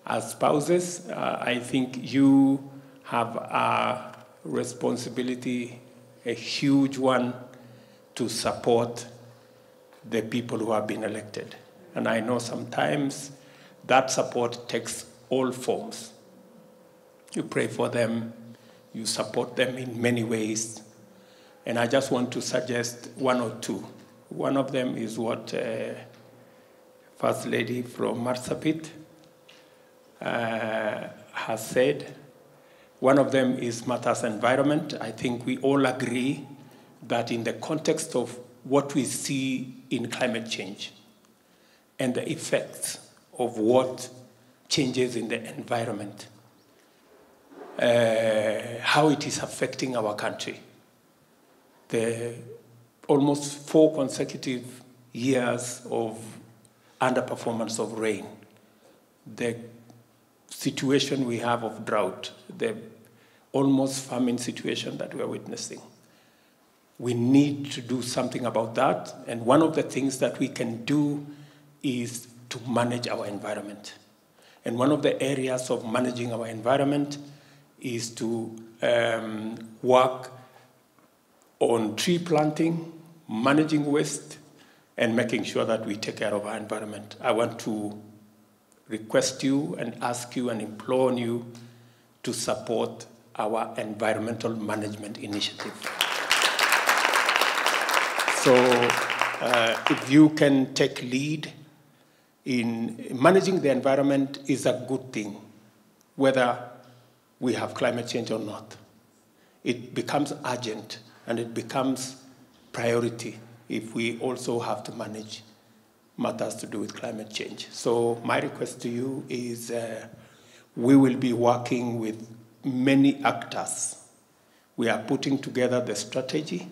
As spouses, I think you have a responsibility, a huge one, to support the people who have been elected. And I know sometimes that support takes all forms. You pray for them, you support them in many ways. And I just want to suggest one or two. One of them is what First Lady from Marsabit has said. One of them is matters environment. I think we all agree that in the context of what we see in climate change and the effects of what changes in the environment, how it is affecting our country. The almost 4 consecutive years of underperformance of rain, the situation we have of drought, the almost famine situation that we are witnessing. We need to do something about that, and one of the things that we can do is to manage our environment. And one of the areas of managing our environment is to work on tree planting, managing waste, and making sure that we take care of our environment. I want to request you and ask you and implore on you to support our environmental management initiative. So if you can take lead in managing the environment is a good thing, whether we have climate change or not. It becomes urgent and it becomes priority if we also have to manage matters to do with climate change. So my request to you is we will be working with many actors. We are putting together the strategy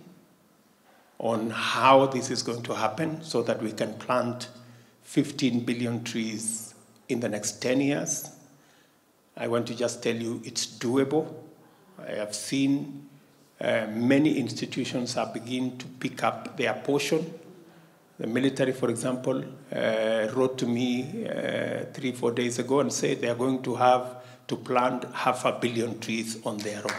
on how this is going to happen so that we can plant 15 billion trees in the next 10 years. I want to just tell you it's doable. I have seen many institutions are beginning to pick up their portion. The military, for example, wrote to me 3-4 days ago and said they are going to have to plant 500 million trees on their own.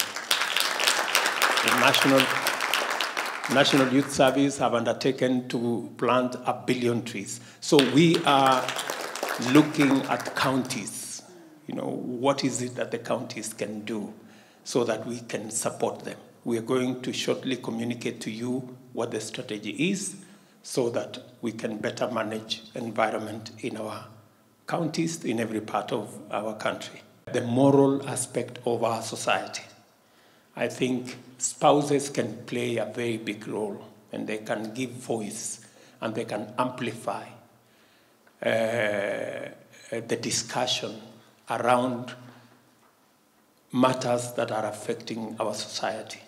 The National Youth Service have undertaken to plant 1 billion trees. So we are looking at counties. You know, what is it that the counties can do so that we can support them? We are going to shortly communicate to you what the strategy is so that we can better manage environment in our counties, in every part of our country. The moral aspect of our society. I think spouses can play a very big role, and they can give voice and they can amplify the discussion around matters that are affecting our society.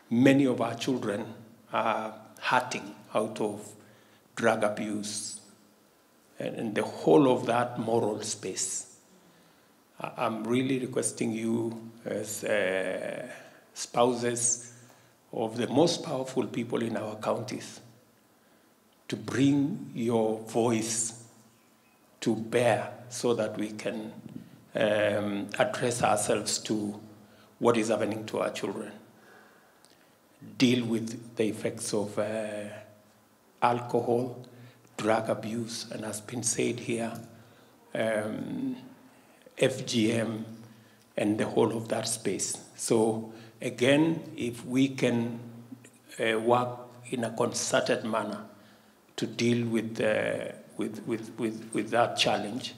Many of our children are hurting out of drug abuse and the whole of that moral space. I'm really requesting you as spouses of the most powerful people in our counties to bring your voice to bear so that we can address ourselves to what is happening to our children. Deal with the effects of alcohol, drug abuse, and as been said here, FGM, and the whole of that space. So again, if we can work in a concerted manner to deal with that challenge,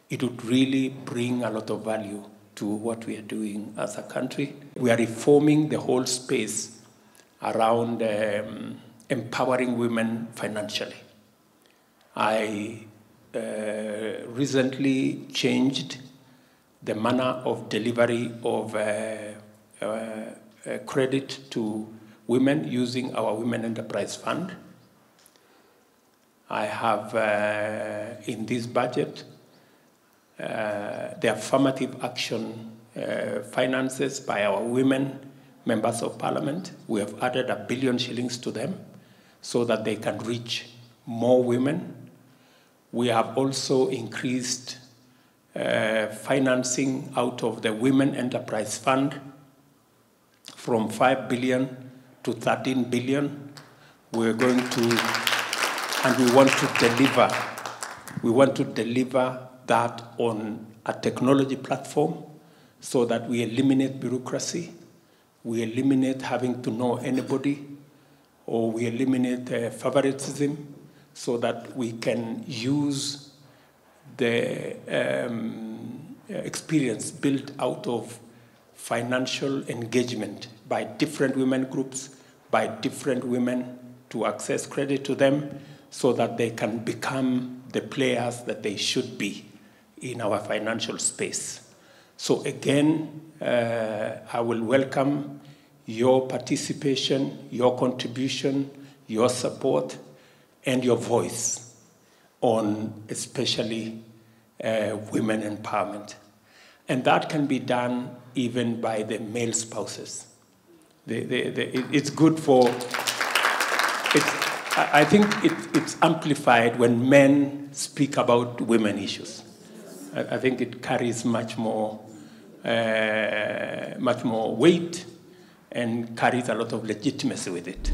it would really bring a lot of value to what we are doing as a country. We are reforming the whole space around empowering women financially. I recently changed the manner of delivery of credit to women using our Women Enterprise Fund. I have in this budget the affirmative action finances by our women members of parliament. We have added 1 billion shillings to them so that they can reach more women. We have also increased financing out of the Women Enterprise Fund from 5 billion to 13 billion. We're going to, and we want to deliver that on a technology platform so that we eliminate bureaucracy, we eliminate having to know anybody, or we eliminate favoritism, so that we can use the experience built out of financial engagement by different women groups, by different women, to access credit to them so that they can become the players that they should be in our financial space. So again, I will welcome your participation, your contribution, your support, and your voice on especially women empowerment. And that can be done even by the male spouses. It's good for, I think it's amplified when men speak about women issues. I think it carries much more weight and carries a lot of legitimacy with it.